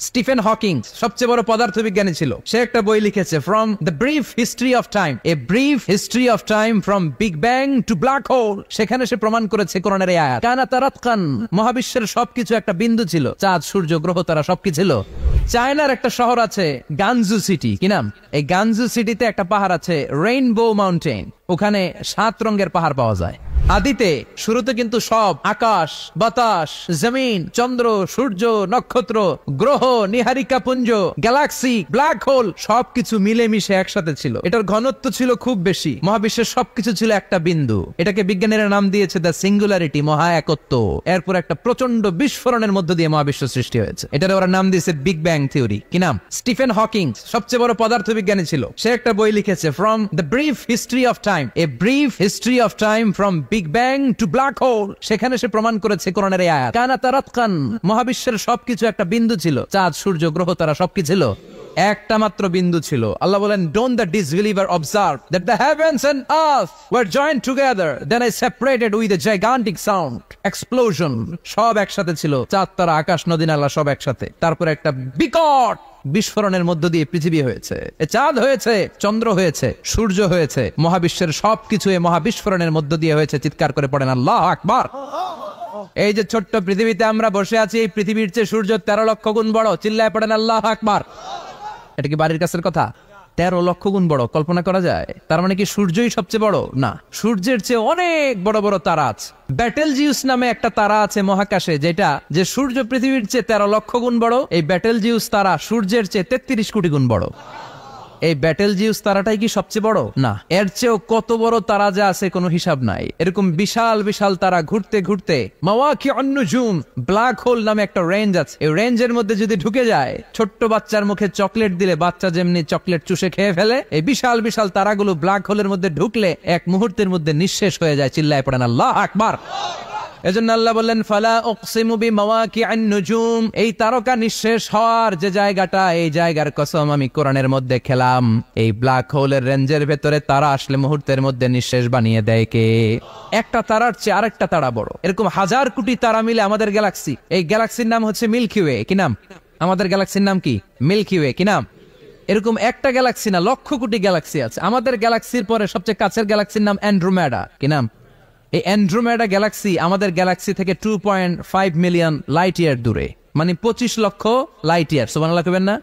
Stephen Hawking সবচেয়ে বড় পদার্থবিজ্ঞানী ছিল। সে একটা বই লিখেছে, from the brief history of time, a brief history of time from big bang two black hole. সেখানে সে প্রমাণ করেছে কোরআনের এই আয়াত, কানা তারাতকান, মহাবিশ্বের সবকিছু একটা বিন্দু ছিল, চাঁদ সূর্য গ্রহ তারা সবকিছু ছিল। চায়নার একটা শহর আছে গানজু সিটি, কি নাম? এই গানজু সিটিতে একটা পাহাড় আছে রেইনবো মাউন্টেন, ওখানে 7 রঙের পাহাড় পাওয়া যায়। আদিতে শুরুতে কিন্তু সব আকাশ, বাতাস, জমিন, চন্দ্র, সূর্য, নক্ষত্র, গ্রহ, নিহারিকা পুঞ্জ, গ্যালাক্সি, ব্ল্যাক হোল সবকিছু মিলেমিশে একসাথে ছিল। এটার ঘনত্ব ছিল খুব বেশি, মহাবিশ্বের সবকিছু ছিল একটা বিন্দু। এটাকে বিজ্ঞানীরা নাম দিয়েছে দ্য সিঙ্গুলারিটি, মহা একত্ব। এরপর একটা প্রচন্ড বিস্ফোরণের মধ্য দিয়ে মহাবিশ্ব সৃষ্টি হয়েছে। এটার ওরা নাম দিয়েছে বিগ ব্যাং থিওরি। কি নাম? স্টিফেন হকিং সবচেয়ে বড় পদার্থবিজ্ঞানী ছিল। সে একটা বই লিখেছে, from the brief history of time, a brief history of time from big bang two black hole. সেখানে সে প্রমাণ করেছে কোরআনের এই আয়াত, কানা তারাতকান, মহাবিশ্বের সবকিছু একটা বিন্দু ছিল, চাঁদ সূর্য গ্রহ তারা সবকিছু ছিল, একটা মাত্র বিন্দু ছিল। আল্লাহ বলেন, don't the disbeliever observe that the heavens and earth were joint together then I separated with a gigantic sound explosion. সব একসাথে ছিল, চাঁদ তারা আকাশ নদী নালা সব একসাথে। তারপরে একটা বিকট বিস্ফোরণের মধ্য দিয়ে পৃথিবী হয়েছে, চাঁদ হয়েছে, চন্দ্র হয়েছে, সূর্য হয়েছে, মহাবিশ্বের সবকিছু এই মহাবিস্ফোরণের মধ্য দিয়ে হয়েছে। চিৎকার করে পড়েন আল্লাহু আকবার। এই যে ছোট্ট পৃথিবীতে আমরা বসে আছি, এই পৃথিবীর চেয়ে সূর্য 13 লক্ষ গুণ বড়। চিল্লায় পড়েন আল্লাহু আকবার। এটা কি বাড়ির কাছের কথা? 13 লক্ষ গুণ বড়, কল্পনা করা যায়? তার মানে কি সূর্যই সবচেয়ে বড়? না, সূর্যের চেয়ে অনেক বড় বড় তারা আছে। ব্যাটেলজিউস নামে একটা তারা আছে মহাকাশে, যেটা যে সূর্য পৃথিবীর চেয়ে 13 লক্ষ গুণ বড়। এই ব্যাটেলজিউস তারা সূর্যের চেয়ে 33 কোটি গুণ বড়। এই ব্যাটেলজিউস তারাটাই কি সবচেয়ে বড়? না, এর চেয়েও কত বড় তারা যা আছে কোনো হিসাব নাই। এরকম বিশাল বিশাল তারা ঘুরতে ঘুরতে মাওয়াকিউন নুজুম, ব্ল্যাক হোল নামে একটা রেঞ্জ আছে। এই রেঞ্জের মধ্যে যদি ঢুকে যায়, ছোট্ট বাচ্চার মুখে চকলেট দিলে বাচ্চা যেমনি চকলেট চুষে খেয়ে ফেলে, এই বিশাল বিশাল তারাগুলো ব্ল্যাক হোলের মধ্যে ঢুকলে এক মুহূর্তের মধ্যে নিঃশেষ হয়ে যায়। চিল্লায় পড়েন আল্লাহু আকবার। এজন্য আল্লাহ বললেন, ফালা উকসিমু বিমাওয়াকিআন নুজুম, এই তারকা নিঃশেষ হওয়ার যে জায়গাটা, এই জায়গার কসম আমি কোরআনের মধ্যে খেলাম। এই ব্ল্যাক হোলের রেঞ্জের ভেতরে তারা আসলে মুহূর্তের মধ্যে নিঃশেষ বানিয়ে দেয় কে? একটা তারার চেয়ে আরেকটা তারা বড়। এরকম হাজার কোটি তারা মিলে আমাদের গ্যালাক্সি। এই গ্যালাক্সির নাম হচ্ছে মিল্কি ওয়ে। কি নাম? আমাদের গ্যালাক্সির নাম কি? Milky way. কি নাম? এরকম একটা গ্যালাক্সি না, লক্ষ কোটি গ্যালাক্সি আছে। আমাদের গ্যালাক্সির পরে সবচেয়ে কাছের গ্যালাক্সির নাম অ্যান্ড্রোমেডা। কি নাম? এই অ্যান্ড্রোমেডা গ্যালাক্সি আমাদের গ্যালাক্সি থেকে 2.5 মিলিয়ন লাইট ইয়ার দূরে, মানে 25 লক্ষ লাইট ইয়ার। সুবহানাল্লাহ কইবেন না?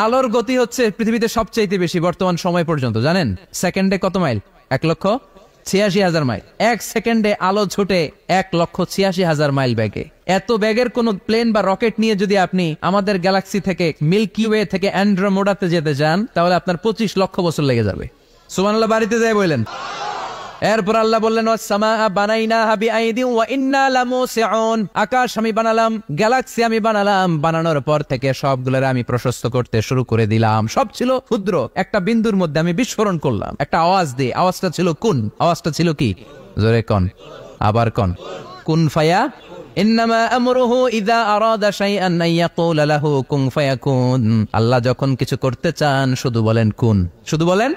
আলোর গতি হচ্ছে পৃথিবীতে সবচেয়ে বেশি বর্তমান সময় পর্যন্ত। জানেন সেকেন্ডে কত মাইল? 1,86,000 মাইল। 1 সেকেন্ডে আলো ছুটে 1,86,000 মাইল বেগে। এত বেগের কোন প্লেন বা রকেট নিয়ে যদি আপনি আমাদের গ্যালাক্সি থেকে মিল্কি ওয়ে থেকে অ্যান্ড্রোমেডাতে যেতে চান, তাহলে আপনার 25 লক্ষ বছর লেগে যাবে। সুবহানাল্লাহ বাড়িতে যাই বললেন। এরপর আল্লাহ বললেন, ওয়াস-সামাআ বানাইনাহা বিআইদিন ওয়া ইন্না লামুসিউন, আকাশ আমি বানালাম, গ্যালাক্সি আমি বানালাম। বানানোর পর থেকে সবগুলোরে আমি প্রশস্ত করতে শুরু করে দিলাম। সব ছিল ক্ষুদ্র, একটা বিন্দুর মধ্যে আমি বিস্ফোরণ করলাম। একটা আওয়াজ দিয়ে, আওয়াজটা ছিল কুন। আওয়াজটা ছিল কি? জোরে কোন, আবার কোন। কুন ফায়া ইন্নামা আমরুহু ইযা আরাদা শাইআন আন ইয়াকুলা লাহু কুন ফায়াকুন। আল্লাহ যখন কিছু করতে চান শুধু বলেন কুন, শুধু বলেন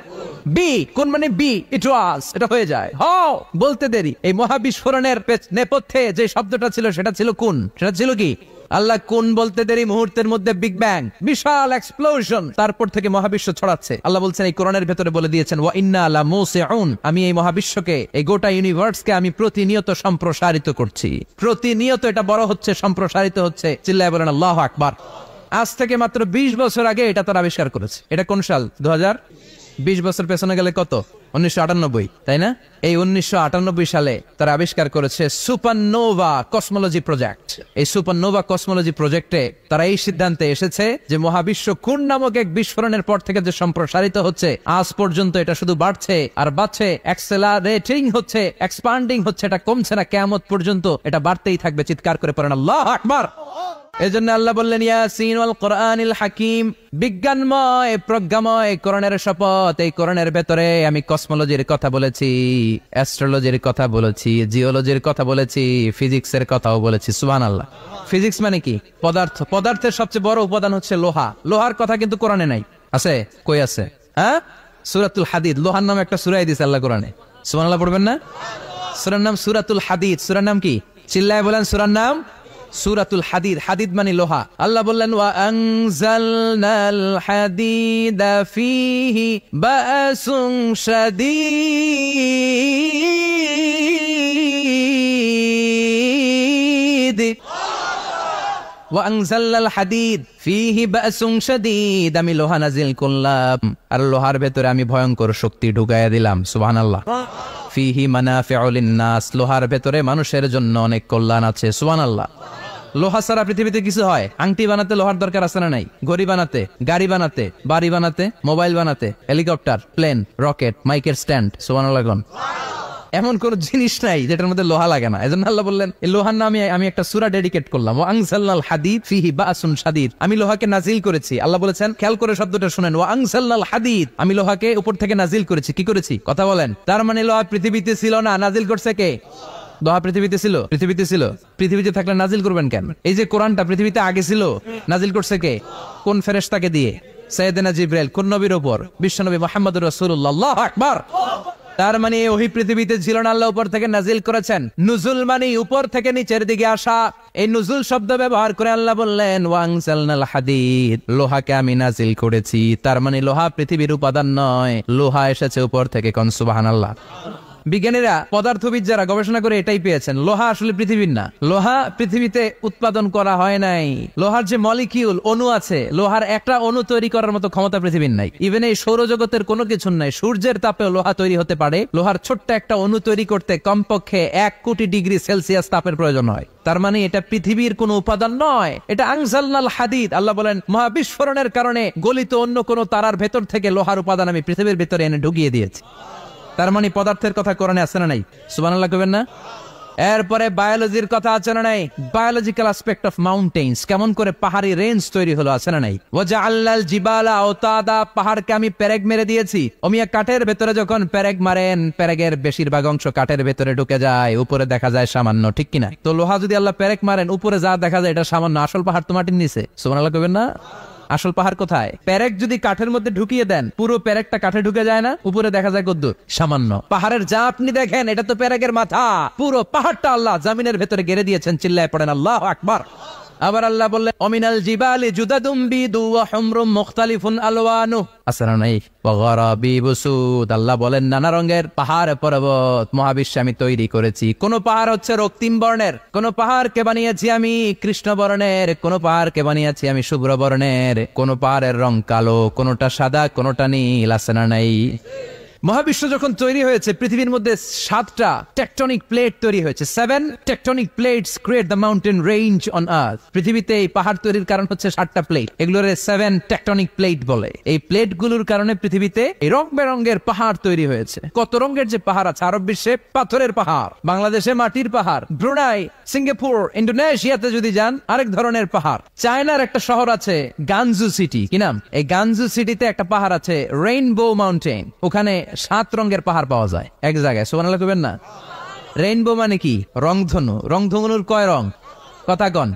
বি। কুন মানে বি, ইট ওয়াজ, এটা হয়ে যায়। হাও বলতে দেরি। এই মহাবিস্ফোরণের নেপথ্যে যে শব্দটা ছিল সেটা ছিল কুন। সেটা ছিল কি? আল্লাহ কুন বলতে দেরি, মুহূর্তের মধ্যে বিগ ব্যাং, বিশাল এক্সপ্লোশন। তারপর থেকে মহাবিশ্ব ছড়াচ্ছে। আল্লাহ বলছেন, এই কোরআনের ভেতরে বলে দিয়েছেন, ওয়া ইন্না লামুসিউন, আমি এই মহাবিশ্বকে, এই গোটা ইউনিভার্সকে আমি প্রতিনিয়ত সম্প্রসারিত করছি। প্রতিনিয়ত এটা বড় হচ্ছে, সম্প্রসারিত হচ্ছে। চিল্লায় বলেন আল্লাহু আকবার। আজ থেকে মাত্র 20 বছর আগে এটা তারা আবিষ্কার করেছে। এটা কোন সাল? 2020 বছর পেছনে গেলে কত? 1998, তাই না? এই 1998 সালে তারা আবিষ্কার করেছে সুপারনোভা কসমোলজি প্রজেক্ট। এই সুপারনোভা কসমোলজি প্রজেক্টে তারা এই সিদ্ধান্তে এসেছে যে মহাবিশ্ব কুন নামক এক বিস্ফোরণের পর থেকে যে সম্প্রসারিত হচ্ছে, আজ পর্যন্ত এটা শুধু বাড়ছে আর বাড়ছে, অ্যাক্সেলারেটিং হচ্ছে, এক্সপান্ডিং হচ্ছে, এটা কমছে না। কিয়ামত পর্যন্ত এটা বাড়তেই থাকবে। চিৎকার করে পড়েন আল্লাহু আকবার। এজন্য আল্লাহ বললেন, ইয়াসিন ওয়াল কোরআনিল হাকিম, বিজ্ঞানময় প্রজ্ঞাময় কোরআনের শপথ। এই কোরআনের ভেতরে আমি কসমোলজির কথা বলেছি, অ্যাস্ট্রোলজির কথা বলেছি, জিওলজির কথা বলেছি, ফিজিক্সের কথাও বলেছি। সুবহানাল্লাহ। ফিজিক্স মানে কি? পদার্থ। পদার্থের সবচেয়ে বড় উপাদান হচ্ছে লোহা। লোহার কথা কিন্তু কোরআনে নাই। আছে? কই আছে? হ্যাঁ, সূরাতুল হাদিদ, লোহার নামে একটা সূরা দিয়েছে আল্লাহ কোরআনে। সুবহানাল্লাহ পড়বেন না? সূরার নাম সূরাতুল হাদিদ। সূরার নাম কি? চিল্লায় বলেন, সূরার নাম সূরাতুল হাদিদ, হাদিদ মানে লোহা। আল্লাহ বললেন ওয়া আনজালনাল হাদিদা ফীহি বাসুন শাদীদ ওয়া আনজালনাল হাদিদ ফীহি বাসুন শাদীদ, আমি লোহা নাজিল করলাম আর লোহার ভেতরে আমি ভয়ঙ্কর শক্তি ঢুকাইয়া দিলাম। সুবহানাল্লাহ। ফীহি মানাফিউ লিন-নাস, লোহার ভেতরে মানুষের জন্য অনেক কল্যাণ আছে। সুবহানাল্লাহ। লোহা ছাড়া পৃথিবীতে কিছু হয়? আংটি বানাতে লোহার দরকার আছে না নাই? ঘড়ি বানাতে, গাড়ি বানাতে, বাড়ি বানাতে, মোবাইল বানাতে, হেলিকপ্টার, প্লেন, রকেট, মাইকের স্ট্যান্ড। সুবহানাল্লাহ। এমন কোন জিনিস নাই যেটার মধ্যে লোহা লাগে না। এজন্য আল্লাহ বললেন এই লোহার নামে আমি একটা সূরা ডেডিকেট করলাম, ওয়া আনজালনাল হাদিদ ফীহি বাসুন শাদীদ, আমি লোহাকে নাজিল করেছি। আল্লাহ বলেছেন, খেয়াল করে শব্দটা শুনেন, ওয়া আনজালনাল হাদিদ, আমি লোহাকে উপর থেকে নাজিল করেছি। কি করেছি? কথা বলেন। তার মানে লোহা পৃথিবীতে ছিল না, নাজিল করছে কে? লোহা পৃথিবীতে ছিল? পৃথিবীতে ছিল। পৃথিবীতে থাকলে নাজিল করবেন কেন? এই যে কোরআনটা পৃথিবীতে আগে ছিল, নাজিল করছে কে? কোন ফেরেশতাকে দিয়ে? সাইয়েদনা জিবরাইল। কোন নবীর উপর? বিশ্বনবী মুহাম্মদুর রাসূলুল্লাহ। আল্লাহু আকবার। তার মানে ওহী পৃথিবীতে ছিল না, আল্লাহ উপর থেকে নাজিল করেছেন। নুজুল মানে উপর থেকে নিচের দিকে আসা। এই নুজুল শব্দ ব্যবহার করে আল্লাহ বললেন ওয়া আনজালনাল হাদিদ, লোহাকে আমি নাজিল করেছি। তার মানে লোহা পৃথিবীর উপাদান নয়, লোহা এসেছে উপর থেকে। কোন সুবহানাল্লাহ। বিজ্ঞানীরা, পদার্থবিদ যারা গবেষণা করে এটাই পেয়েছেন, লোহা আসলে পৃথিবীর না। লোহা পৃথিবীতে উৎপাদন করা হয় নাই। লোহার যে মলিকিউল, অণু আছে, লোহার একটা অণু তৈরি করার মতো ক্ষমতা পৃথিবীর নাই। ইভেন এই সৌরজগতের কোনো কিছু নাই। সূর্যের তাপেও লোহা তৈরি হতে পারে। লোহার ছোট্ট একটা অণু তৈরি করতে কমপক্ষে 1 কোটি ডিগ্রি সেলসিয়াস তাপের প্রয়োজন হয়। তার মানে এটা পৃথিবীর কোনো উপাদান নয়, এটা আনজালনাল হাদিদ। আল্লাহ বলেন মহাবিস্ফোরণের কারণে গলিত অন্য কোনো তারার ভেতর থেকে লোহার উপাদান আমি পৃথিবীর ভিতরে এনে ঢুকিয়ে দিয়েছি। তার মানে পদার্থের কথা কোরআনে আছে না নাই? সুবহানাল্লাহ কইবেন না? এরপরে বায়োলজির কথা আছে না নাই? বায়োলজিক্যাল অ্যাসপেক্ট অফ মাউন্টেন্স, কেমন করে পাহাড়ি রেঞ্জ তৈরি হলো, আছে না নাই? ওয়াজআলনাল জিবালা আওতাদা, পাহাড়কে আমি পেরেক মেরে দিয়েছি। ওমিয়া কাঠের ভেতরে যখন পেরেক মারেন, পেরেকের বেশিরভাগ অংশ কাঠের ভেতরে ঢুকে যায়, উপরে দেখা যায় সামান্য, ঠিক কিনা? তো লোহা যদি আল্লাহ পেরেক মারেন, উপরে যা দেখা যায় এটা সামান্য, আসল পাহাড় তো মাটির নিচে। সুবহানাল্লাহ কইবেন না? আসল পাহাড় কোথায়? পেরেক যদি কাঠের মধ্যে ঢুকিয়ে দেন, পুরো পেরেকটা কাঠে ঢুকে যায় না? উপরে দেখা যায় কদ্দুর? সামান্য। পাহাড়ের যা আপনি দেখেন, এটা তো পেরেকের মাথা। পুরো পাহাড়টা আল্লাহ জামিনের ভেতরে গেড়ে দিয়েছেন। চিল্লায় পড়েন আল্লাহু আকবার। আবার আল্লাহ বললেন অমিনাল জিবালি জুদাদুম বিদু ওয়া হুমরুম মুখতালিফুন আলওয়ানু, আসরা নাই ওয়া গারাবিবু সুদ। আল্লাহ বলেন নানা রঙের পাহাড় পর্বত মহাবিশ্বে আমি তৈরি করেছি। কোন পাহাড় হচ্ছে রক্তিম বর্ণের, কোন পাহাড়কে বানিয়েছি আমি কৃষ্ণ বর্ণের, কোন পাহাড়কে বানিয়েছি আমি শুভ্র বর্ণের, কোন পাহাড়ের রং কালো, কোনটা সাদা, কোনটা নীল, আসরা নাই। মহাবিশ্ব যখন তৈরি হয়েছে, পৃথিবীর মধ্যে 7টা টেকটনিক প্লেট তৈরি হয়েছে। 7 tectonic plates create the mountain range on earth. পৃথিবীতে এই পাহাড় তৈরির কারণ হচ্ছে 7টা প্লেট, এগুলোর 7 টেকটনিক প্লেট বলে। এই প্লেটগুলোর কারণে পৃথিবীতে এই রং বেরঙের পাহাড় তৈরি হয়েছে। কত রঙের যে পাহাড় আছে। আরব বিশ্বে পাথরের পাহাড়, বাংলাদেশে মাটির পাহাড়, ব্রুনাই, সিঙ্গাপুর, ইন্দোনেশিয়াতে যদি যান আরেক ধরনের পাহাড়। চায়নার একটা শহর আছে গানজু সিটি, কি নাম? এই গানজু সিটিতে একটা পাহাড় আছে রেইনবো মাউন্টেন, ওখানে 7 রঙের পাহাড় পাওয়া যায় এক জায়গায়। সুবহানাল্লাহ কইবেন না? রেইনবো মানে কি? রংধনু। রংধনুর কয় রং? কথা কন।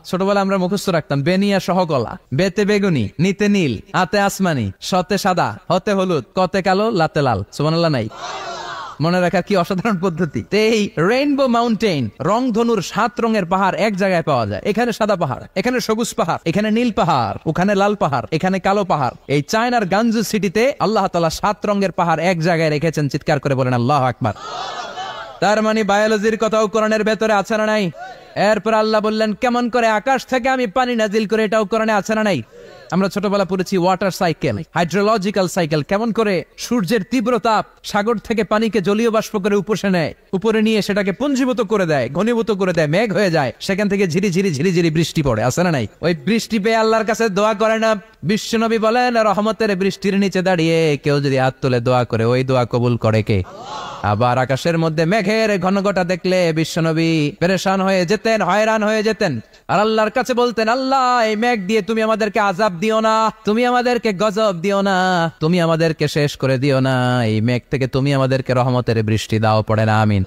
ছোটবেলা আমরা মুখস্থ রাখতাম বেনিয়া সহকলা, বেতে বেগুনি, নিতে নীল, আতে আসমানি, শতে সাদা, হতে হলুদ, কতে কালো, লাতে লাল। সুবহানাল্লাহ নাই? মনে রাখার কি অসাধারণ পদ্ধতি। এই রেইনবো মাউন্টেন, রংধনুর 7 রঙের পাহাড় এক জায়গায় পাওয়া যায়। এখানে সাদা পাহাড়, এখানে সবুজ পাহাড়, এখানে নীল পাহাড়, ওখানে লাল পাহাড়, এখানে কালো পাহাড়। এই চায়নার গানজু সিটিতে আল্লাহ তাআলা 7 রঙের পাহাড় এক জায়গায় রেখেছেন। চিৎকার করে বলেন আল্লাহু আকবার। তার মানে বায়োলজির কথাও কোরআনের ভেতরে আছে না নাই? এরপর আল্লাহ বললেন কেমন করে আকাশ থেকে আমি পানি নাজিল করে, এটাও কোরআনে আছে না নাই? আমরা ছোটবেলা পড়েছি ওয়াটার সাইকেল, হাইড্রোলজিক্যাল সাইকেল, কেমন করে সূর্যের তীব্র তাপ সাগর থেকে পানিকে জলীয় বাষ্প করে উপসে নেয়, উপরে নিয়ে সেটাকে পুঞ্জীভূত করে দেয়, ঘনীভূত করে দেয়, মেঘ হয়ে যায়, সেখান থেকে ঝিরি ঝিরি ঝিরি ঝিরি বৃষ্টি পড়ে, আছে না নাই? ওই বৃষ্টি পেয়ে আল্লাহর কাছে দোয়া করে না বিশ্বনবী বলেন রহমতের বৃষ্টির নিচে দাঁড়িয়ে কেউ যদি হাত তুলে দোয়া করে, ওই দোয়া কবুল করে কে? আবার আকাশের মধ্যে মেঘের ঘনঘটা দেখলে বিশ্বনবী পেরেশান হয়ে যেতেন, হয়রান হয়ে যেতেন, আর আল্লাহর কাছে বলতেন আল্লাহ এই মেঘ দিয়ে তুমি আমাদেরকে আযাব দিও না, তুমি আমাদেরকে গজব দিও না, তুমি আমাদেরকে শেষ করে দিও না, এই মেঘ থেকে তুমি আমাদেরকে রহমতের বৃষ্টি দাও। পড়ে না আমিন।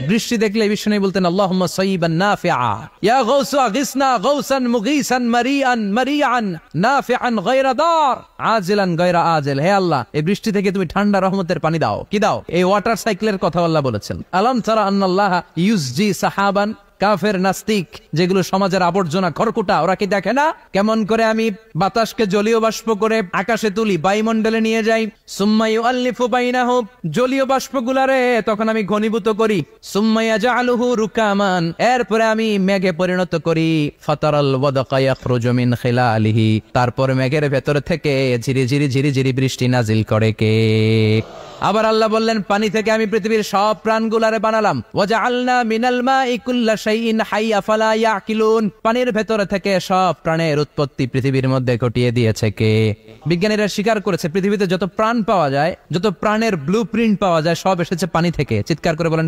বৃষ্টি দেখলে বিষ্ণু বলতেন আল্লাহুম্মা সাইয়িবান নাফিআ ইয়া গাউসু আগিসনা গাউসান মুগীসান মারিআন মারিআন নাফিআন গায়রা দার আজিলান গায়রা আজিল। হে আল্লাহ এই বৃষ্টি থেকে তুমি ঠান্ডা রহমতের পানি দাও। কি দাও? এই ওয়াটার সাইকেলের কথা আল্লাহ বলেছেন। আলাম তারা আন্নাল্লাহা ইউসজি সাহাবান কাফের নাস্তিক যেগুলো সমাজের আবর্জনা খড়কুটা, ওরা কি দেখে না কেমন করে আমি বাতাসকে জলীয় বাষ্প করে আকাশে তুলি, বায়ুমণ্ডলে নিয়ে যাই। সুম্মা ইউআল্লিফু বাইনাহুম, জলীয় বাষ্পগুলারে তখন আমি ঘনীভূত করি। সুম্মা ইয়াজআলুহু রুকামান, এরপরে আমি মেঘে পরিণত করি। ফাতারাল ওয়াদাকা ইয়াখরুজু মিন খিলালিহি, তারপর মেঘের ভেতর থেকে ঝিরিঝিরি ঝিরিঝিরি বৃষ্টি নাজিল করে কে? আবার আল্লাহ বললেন, পানি থেকে আমি পৃথিবীর সব প্রাণগুলারে বানালাম। ওয়াজআলনা মিনাল মাই কুল্লা শাইইন হাই আফালা ইয়াকিলুন, পানির ভেতর থেকে সব প্রাণের উৎপত্তি পৃথিবীর মধ্যে ঘটিয়ে দিয়েছে কে? বিজ্ঞানীরা স্বীকার করেছে পৃথিবীতে যত প্রাণ পাওয়া যায়, যত প্রাণের ব্লুপ্রিন্ট পাওয়া যায়, সব এসেছে পানি থেকে। চিৎকার করে বলেন